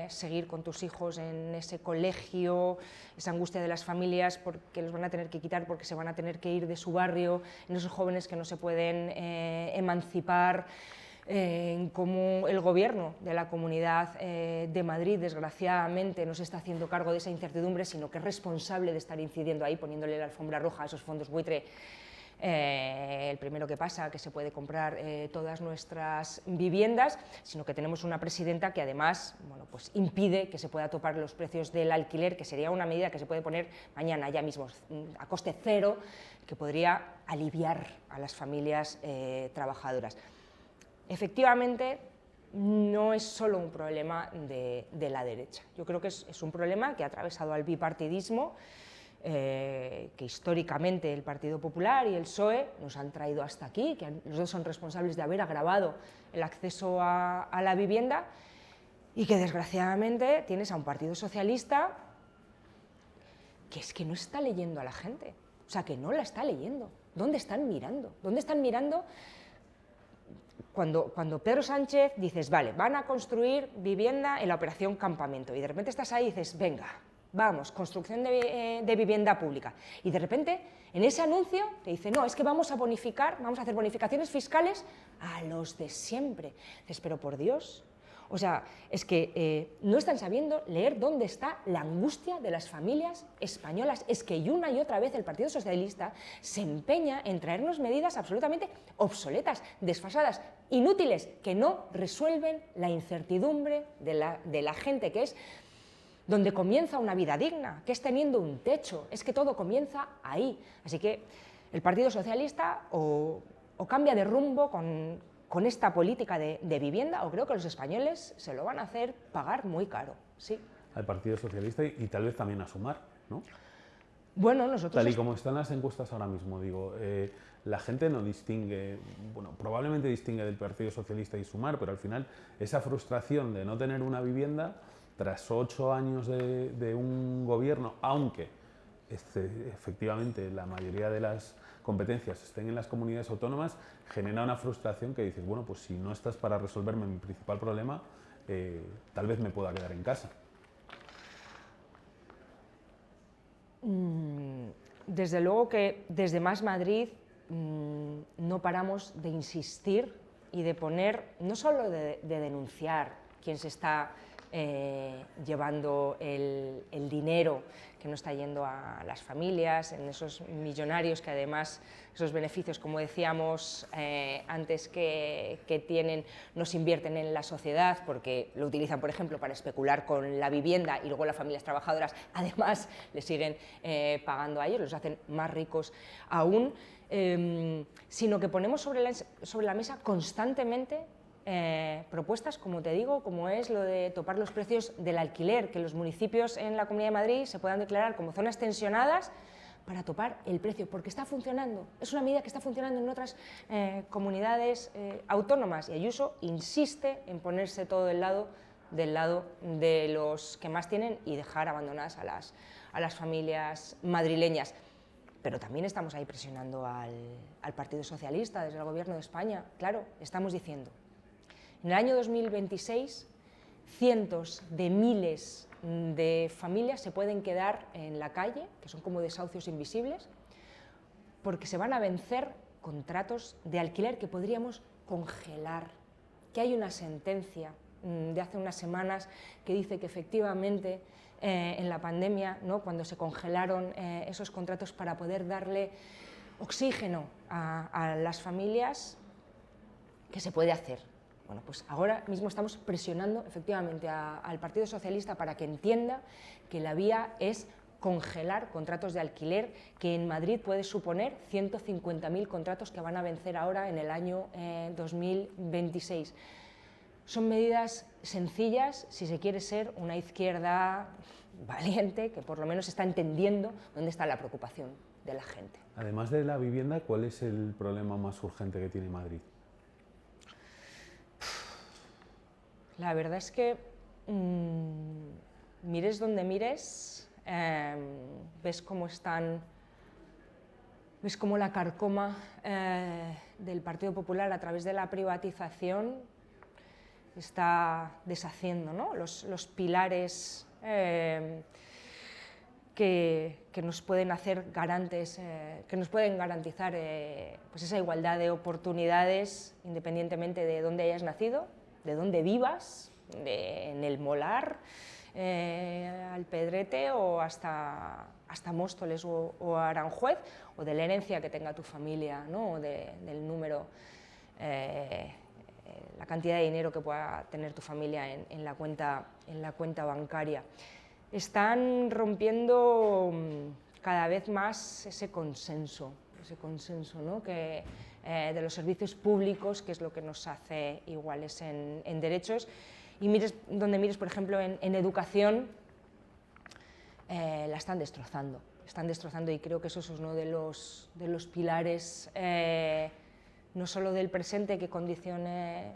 seguir con tus hijos en ese colegio, esa angustia de las familias porque los van a tener que quitar, porque se van a tener que ir de su barrio, en esos jóvenes que no se pueden emancipar, en cómo el Gobierno de la Comunidad de Madrid, desgraciadamente, no se está haciendo cargo de esa incertidumbre, sino que es responsable de estar incidiendo ahí, poniéndole la alfombra roja a esos fondos buitre. El primero que pasa, que se puede comprar todas nuestras viviendas, sino que tenemos una presidenta que además, bueno, pues impide que se pueda topar los precios del alquiler, que sería una medida que se puede poner mañana ya mismo a coste cero, que podría aliviar a las familias trabajadoras. Efectivamente, no es solo un problema de la derecha. Yo creo que es un problema que ha atravesado al bipartidismo, que históricamente el Partido Popular y el PSOE nos han traído hasta aquí, que los dos son responsables de haber agravado el acceso a la vivienda, y que desgraciadamente tienes a un Partido Socialista que es que no está leyendo a la gente, o sea, que no la está leyendo. ¿Dónde están mirando? ¿Dónde están mirando? Cuando Pedro Sánchez dices, vale, van a construir vivienda en la operación Campamento, y de repente estás ahí y dices, venga, vamos, construcción de vivienda pública. Y de repente, en ese anuncio, te dice, no, es que vamos a bonificar, vamos a hacer bonificaciones fiscales a los de siempre. Dices, pero por Dios, o sea, es que no están sabiendo leer dónde está la angustia de las familias españolas. Es que una y otra vez el Partido Socialista se empeña en traernos medidas absolutamente obsoletas, desfasadas, inútiles, que no resuelven la incertidumbre de la gente, que es donde comienza una vida digna, que es teniendo un techo, es que todo comienza ahí. Así que el Partido Socialista o cambia de rumbo con esta política de vivienda, o creo que los españoles se lo van a hacer pagar muy caro, sí. Al Partido Socialista y tal vez también a Sumar, ¿no? Bueno, nosotros... Tal y como están las encuestas ahora mismo, digo, la gente no distingue, bueno, probablemente distingue del Partido Socialista y Sumar, pero al final esa frustración de no tener una vivienda tras 8 años de un gobierno, aunque efectivamente la mayoría de las competencias estén en las comunidades autónomas, genera una frustración que dices, bueno, pues si no estás para resolverme mi principal problema, tal vez me pueda quedar en casa. Desde luego que desde Más Madrid no paramos de insistir y de poner, no solo de denunciar quién se está llevando el dinero que no está yendo a las familias, en esos millonarios que además esos beneficios, como decíamos antes, que tienen, no se invierten en la sociedad porque lo utilizan, por ejemplo, para especular con la vivienda y luego las familias trabajadoras además le siguen pagando a ellos, los hacen más ricos aún, sino que ponemos sobre la mesa constantemente propuestas, como te digo, como es lo de topar los precios del alquiler, que los municipios en la Comunidad de Madrid se puedan declarar como zonas tensionadas para topar el precio, porque está funcionando. Es una medida que está funcionando en otras comunidades autónomas y Ayuso insiste en ponerse todo del lado de los que más tienen y dejar abandonadas a las familias madrileñas. Pero también estamos ahí presionando al Partido Socialista desde el Gobierno de España. Claro, estamos diciendo, en el año 2026, cientos de miles de familias se pueden quedar en la calle, que son como desahucios invisibles, porque se van a vencer contratos de alquiler que podríamos congelar, que hay una sentencia de hace unas semanas que dice que efectivamente en la pandemia, ¿no?, cuando se congelaron esos contratos para poder darle oxígeno a las familias, que se puede hacer. Bueno, pues ahora mismo estamos presionando efectivamente al Partido Socialista para que entienda que la vía es congelar contratos de alquiler, que en Madrid puede suponer 150.000 contratos que van a vencer ahora en el año 2026. Son medidas sencillas si se quiere ser una izquierda valiente, que por lo menos está entendiendo dónde está la preocupación de la gente. Además de la vivienda, ¿cuál es el problema más urgente que tiene Madrid? La verdad es que mires donde mires, ves cómo la carcoma del Partido Popular a través de la privatización está deshaciendo, ¿no?, los pilares que nos pueden hacer garantes, que nos pueden garantizar pues esa igualdad de oportunidades independientemente de dónde hayas nacido, de dónde vivas, en el Molar, Alpedrete o hasta Móstoles o Aranjuez, o de la herencia que tenga tu familia, ¿no?, o del número, la cantidad de dinero que pueda tener tu familia en la cuenta bancaria. Están rompiendo cada vez más ese consenso, ¿no?, de los servicios públicos, que es lo que nos hace iguales en derechos. Y mires donde mires, por ejemplo, en educación, la están destrozando, y creo que eso es uno de los pilares, no solo del presente, que condicione,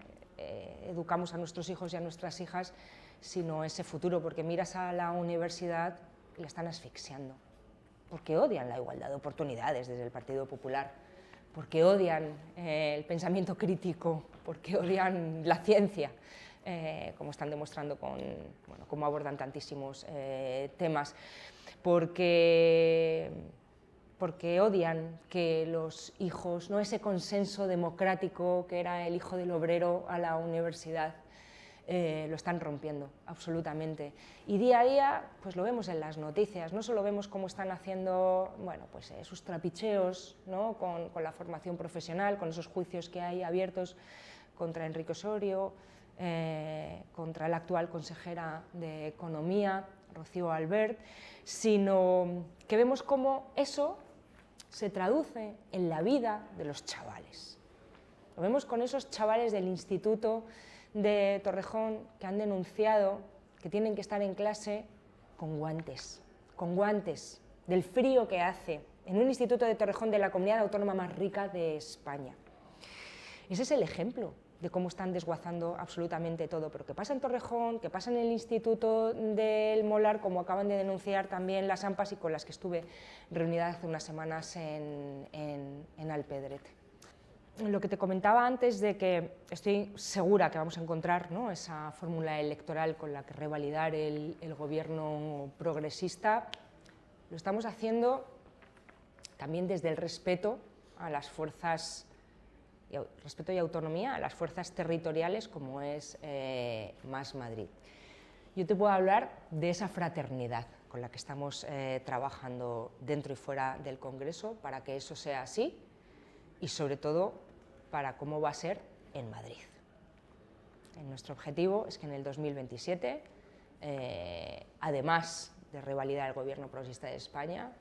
educamos a nuestros hijos y a nuestras hijas, sino ese futuro, porque miras a la universidad y la están asfixiando, porque odian la igualdad de oportunidades desde el Partido Popular, porque odian el pensamiento crítico, porque odian la ciencia, como están demostrando con cómo abordan tantísimos temas, porque odian que los hijos, no ese consenso democrático que era el hijo del obrero a la universidad, lo están rompiendo absolutamente. Y día a día pues lo vemos en las noticias, no solo vemos cómo están haciendo sus trapicheos, ¿no? con la formación profesional, con esos juicios que hay abiertos contra Enrique Osorio, contra la actual consejera de Economía, Rocío Albert, sino que vemos cómo eso se traduce en la vida de los chavales. Lo vemos con esos chavales del Instituto de Torrejón que han denunciado que tienen que estar en clase con guantes del frío que hace en un instituto de Torrejón de la comunidad autónoma más rica de España. Ese es el ejemplo de cómo están desguazando absolutamente todo, pero que pasa en Torrejón, que pasa en el Instituto del Molar, como acaban de denunciar también las AMPAs y con las que estuve reunida hace unas semanas en Alpedrete. Lo que te comentaba antes de que estoy segura que vamos a encontrar, ¿no?, esa fórmula electoral con la que revalidar el gobierno progresista, lo estamos haciendo también desde el respeto a las fuerzas, respeto y autonomía a las fuerzas territoriales como es Más Madrid. Yo te puedo hablar de esa fraternidad con la que estamos trabajando dentro y fuera del Congreso para que eso sea así y sobre todo para cómo va a ser en Madrid. Nuestro objetivo es que en el 2027, además de revalidar el gobierno progresista de España,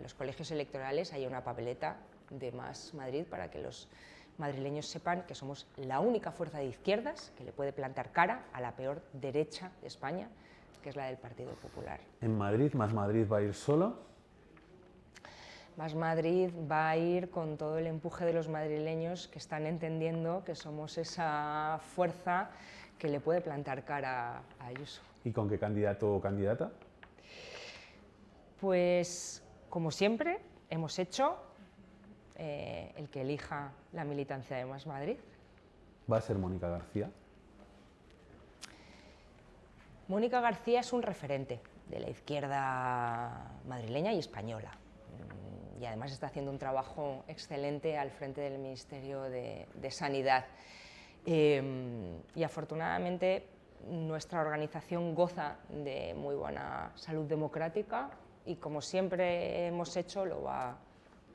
los colegios electorales haya una papeleta de Más Madrid para que los madrileños sepan que somos la única fuerza de izquierdas que le puede plantar cara a la peor derecha de España, que es la del Partido Popular. ¿En Madrid, Más Madrid va a ir solo? Más Madrid va a ir con todo el empuje de los madrileños que están entendiendo que somos esa fuerza que le puede plantar cara a Ayuso. ¿Y con qué candidato o candidata? Pues, como siempre, hemos hecho el que elija la militancia de Más Madrid. ¿Va a ser Mónica García? Mónica García es un referente de la izquierda madrileña y española. Y además está haciendo un trabajo excelente al frente del Ministerio de Sanidad. Y afortunadamente nuestra organización goza de muy buena salud democrática y, como siempre hemos hecho, lo va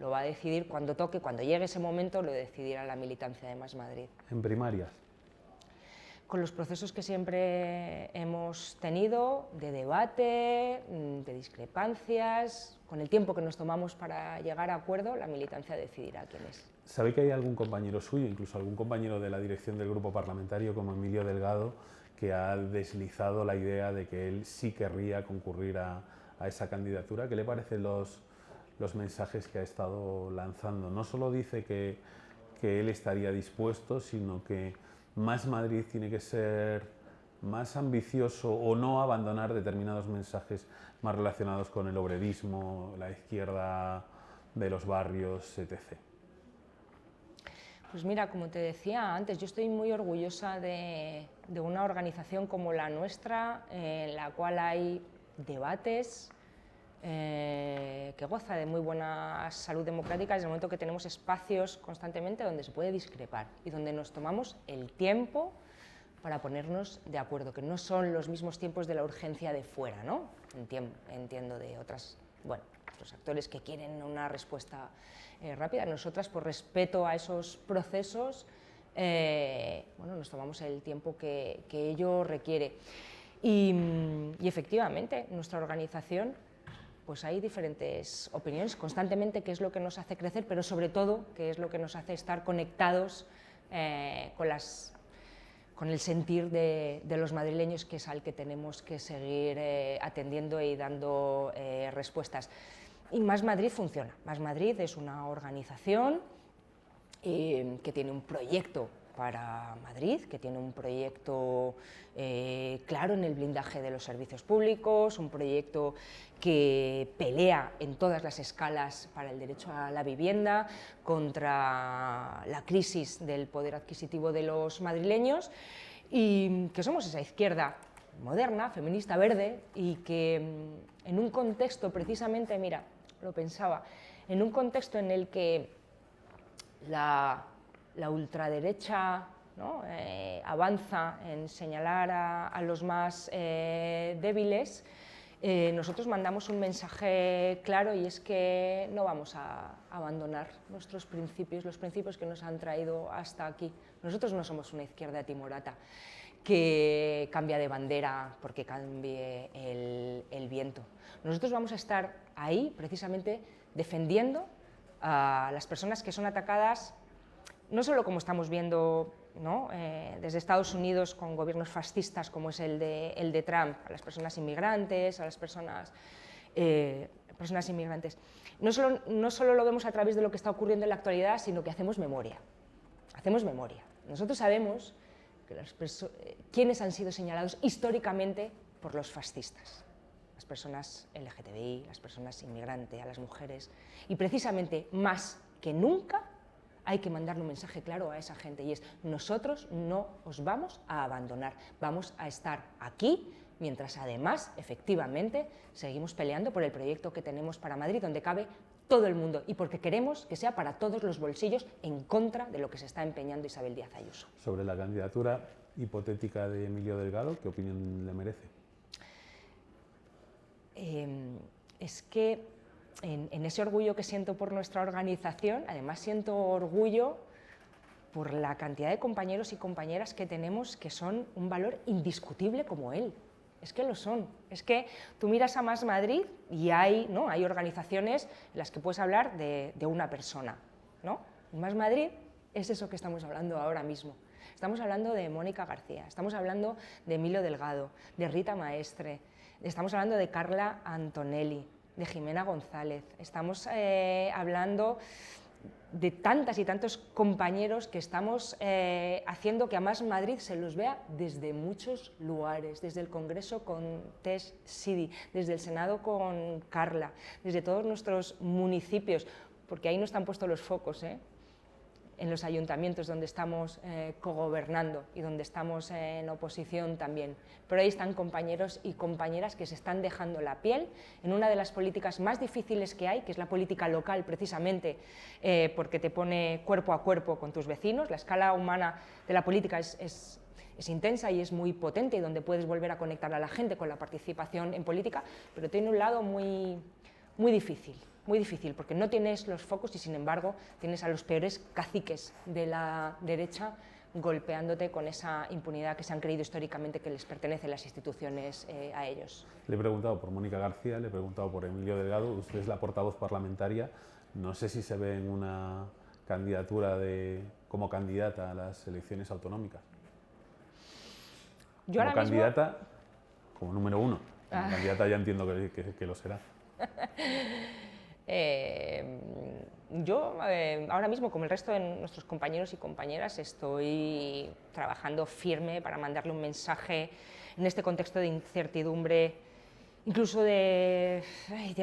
a decidir cuando toque, cuando llegue ese momento, lo decidirá la militancia de Más Madrid. ¿En primarias? Con los procesos que siempre hemos tenido, de debate, de discrepancias, con el tiempo que nos tomamos para llegar a acuerdo, la militancia decidirá quién es. ¿Sabe que hay algún compañero suyo, incluso algún compañero de la dirección del grupo parlamentario, como Emilio Delgado, que ha deslizado la idea de que él sí querría concurrir a esa candidatura? ¿Qué le parecen los mensajes que ha estado lanzando? No solo dice que él estaría dispuesto, sino que Más Madrid tiene que ser más ambicioso o no abandonar determinados mensajes más relacionados con el obrerismo, la izquierda de los barrios, etc. Pues mira, como te decía antes, yo estoy muy orgullosa de una organización como la nuestra, en la cual hay debates, que goza de muy buena salud democrática desde el momento que tenemos espacios constantemente donde se puede discrepar y donde nos tomamos el tiempo para ponernos de acuerdo, que no son los mismos tiempos de la urgencia de fuera, ¿no? Entiendo de otros actores que quieren una respuesta rápida. Nosotras, por respeto a esos procesos, nos tomamos el tiempo que ello requiere. Y efectivamente, nuestra organización, pues hay diferentes opiniones constantemente, que es lo que nos hace crecer, pero sobre todo, que es lo que nos hace estar conectados con el sentir de los madrileños, que es al que tenemos que seguir atendiendo y dando respuestas. Y Más Madrid funciona. Más Madrid es una organización que tiene un proyecto para Madrid, que tiene un proyecto claro en el blindaje de los servicios públicos, un proyecto que pelea en todas las escalas para el derecho a la vivienda, contra la crisis del poder adquisitivo de los madrileños, y que somos esa izquierda moderna, feminista, verde, y que en un contexto precisamente, mira, lo pensaba, en un contexto en el que la ultraderecha, ¿no?, avanza en señalar a los más débiles, nosotros mandamos un mensaje claro, y es que no vamos a abandonar nuestros principios, los principios que nos han traído hasta aquí. Nosotros no somos una izquierda timorata que cambia de bandera porque cambie el viento. Nosotros vamos a estar ahí precisamente defendiendo a las personas que son atacadas, no solo como estamos viendo, ¿no?, desde Estados Unidos con gobiernos fascistas como es el de Trump, a las personas inmigrantes, a las personas inmigrantes. No solo lo vemos a través de lo que está ocurriendo en la actualidad, sino que hacemos memoria. Hacemos memoria. Nosotros sabemos que quiénes han sido señalados históricamente por los fascistas. Las personas LGTBI, las personas inmigrantes, a las mujeres. Y precisamente más que nunca hay que mandarle un mensaje claro a esa gente, y es: nosotros no os vamos a abandonar, vamos a estar aquí, mientras además, efectivamente, seguimos peleando por el proyecto que tenemos para Madrid, donde cabe todo el mundo, y porque queremos que sea para todos los bolsillos, en contra de lo que se está empeñando Isabel Díaz Ayuso. Sobre la candidatura hipotética de Emilio Delgado, ¿qué opinión le merece? Es que en ese orgullo que siento por nuestra organización, además siento orgullo por la cantidad de compañeros y compañeras que tenemos que son un valor indiscutible como él. Es que lo son. Es que tú miras a Más Madrid y hay organizaciones en las que puedes hablar de una persona, ¿no? Más Madrid es eso que estamos hablando ahora mismo. Estamos hablando de Mónica García, estamos hablando de Emilio Delgado, de Rita Maestre, estamos hablando de Carla Antonelli, de Jimena González, estamos hablando de tantas y tantos compañeros que estamos haciendo que a Más Madrid se los vea desde muchos lugares, desde el Congreso con Tess Sidi, desde el Senado con Carla, desde todos nuestros municipios, porque ahí no están puestos los focos, en los ayuntamientos donde estamos cogobernando y donde estamos en oposición también. Pero ahí están compañeros y compañeras que se están dejando la piel en una de las políticas más difíciles que hay, que es la política local, precisamente porque te pone cuerpo a cuerpo con tus vecinos. La escala humana de la política es intensa y es muy potente, y donde puedes volver a conectar a la gente con la participación en política, pero tiene un lado muy difícil. Muy difícil, porque no tienes los focos y, sin embargo, tienes a los peores caciques de la derecha golpeándote con esa impunidad que se han creído históricamente que les pertenece las instituciones a ellos. Le he preguntado por Mónica García, le he preguntado por Emilio Delgado. Usted es la portavoz parlamentaria. No sé si se ve en una candidatura como candidata a las elecciones autonómicas. Yo como ahora candidata, mismo... como número uno. Como candidata ya entiendo que lo será. Yo ahora mismo, como el resto de nuestros compañeros y compañeras, estoy trabajando firme para mandarle un mensaje en este contexto de incertidumbre, incluso de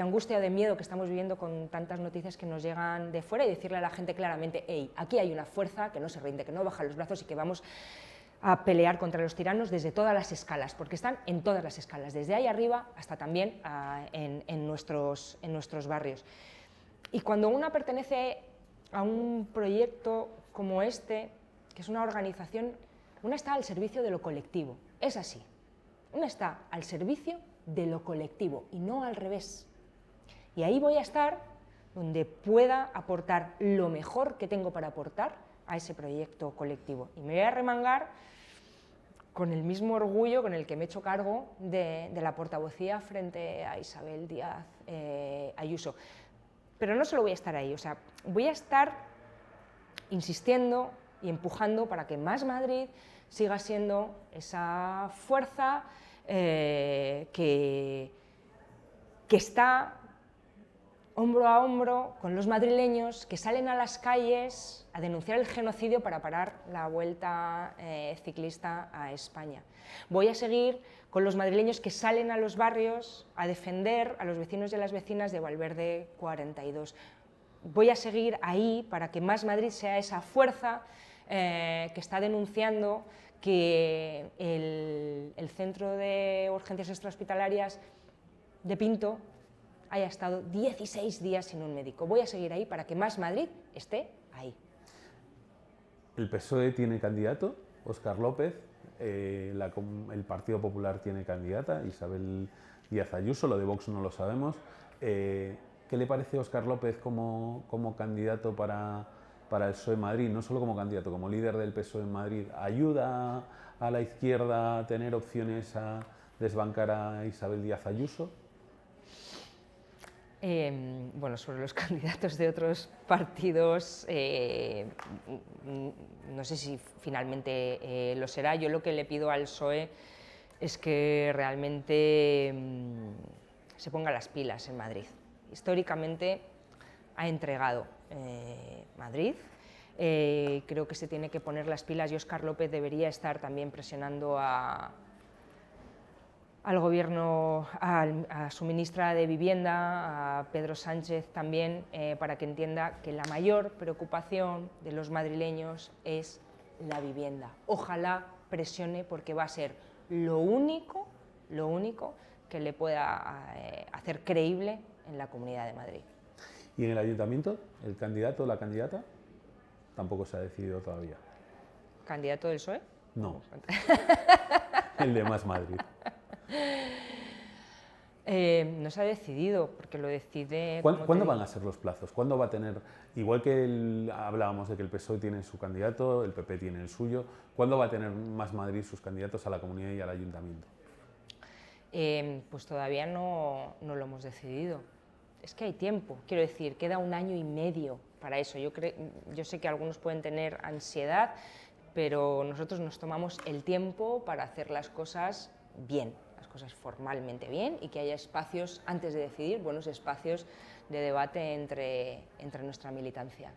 angustia o de miedo que estamos viviendo con tantas noticias que nos llegan de fuera, y decirle a la gente claramente: hey, aquí hay una fuerza que no se rinde, que no baja los brazos y que vamos a pelear contra los tiranos desde todas las escalas, porque están en todas las escalas, desde ahí arriba hasta también en nuestros barrios. Y cuando una pertenece a un proyecto como este, que es una organización, una está al servicio de lo colectivo, es así, una está al servicio de lo colectivo y no al revés. Y ahí voy a estar donde pueda aportar lo mejor que tengo para aportar a ese proyecto colectivo. Y me voy a remangar con el mismo orgullo con el que me he hecho cargo de la portavocía frente a Isabel Díaz Ayuso. Pero no solo voy a estar ahí, o sea, voy a estar insistiendo y empujando para que Más Madrid siga siendo esa fuerza que está hombro a hombro con los madrileños que salen a las calles a denunciar el genocidio para parar la vuelta ciclista a España. Voy a seguir con los madrileños que salen a los barrios a defender a los vecinos y a las vecinas de Valverde 42. Voy a seguir ahí para que Más Madrid sea esa fuerza que está denunciando que el Centro de Urgencias Extrahospitalarias de Pinto haya estado 16 días sin un médico. Voy a seguir ahí para que Más Madrid esté ahí. El PSOE tiene candidato, Óscar López, el Partido Popular tiene candidata, Isabel Díaz Ayuso, lo de Vox no lo sabemos. ¿Qué le parece Óscar López como candidato para el PSOE en Madrid? No solo como candidato, como líder del PSOE en Madrid. ¿Ayuda a la izquierda a tener opciones a desbancar a Isabel Díaz Ayuso? Bueno, sobre los candidatos de otros partidos, no sé si finalmente lo será. Yo lo que le pido al PSOE es que realmente se ponga las pilas en Madrid. Históricamente ha entregado Madrid. Creo que se tiene que poner las pilas y Óscar López debería estar también presionando al gobierno, a su ministra de Vivienda, a Pedro Sánchez también, para que entienda que la mayor preocupación de los madrileños es la vivienda. Ojalá presione, porque va a ser lo único que le pueda hacer creíble en la Comunidad de Madrid. ¿Y en el ayuntamiento, el candidato o la candidata? Tampoco se ha decidido todavía. ¿Candidato del PSOE? No, el de Más Madrid. No se ha decidido, porque lo decide... ¿Cuándo van a ser los plazos? ¿Cuándo va a tener, igual que hablábamos de que el PSOE tiene su candidato, el PP tiene el suyo, ¿cuándo va a tener Más Madrid sus candidatos a la comunidad y al ayuntamiento? Pues todavía no lo hemos decidido. Es que hay tiempo, quiero decir, queda 1 año y medio para eso. Yo sé que algunos pueden tener ansiedad, pero nosotros nos tomamos el tiempo para hacer las cosas bien, las cosas formalmente bien, y que haya espacios, antes de decidir, buenos espacios de debate entre nuestra militancia.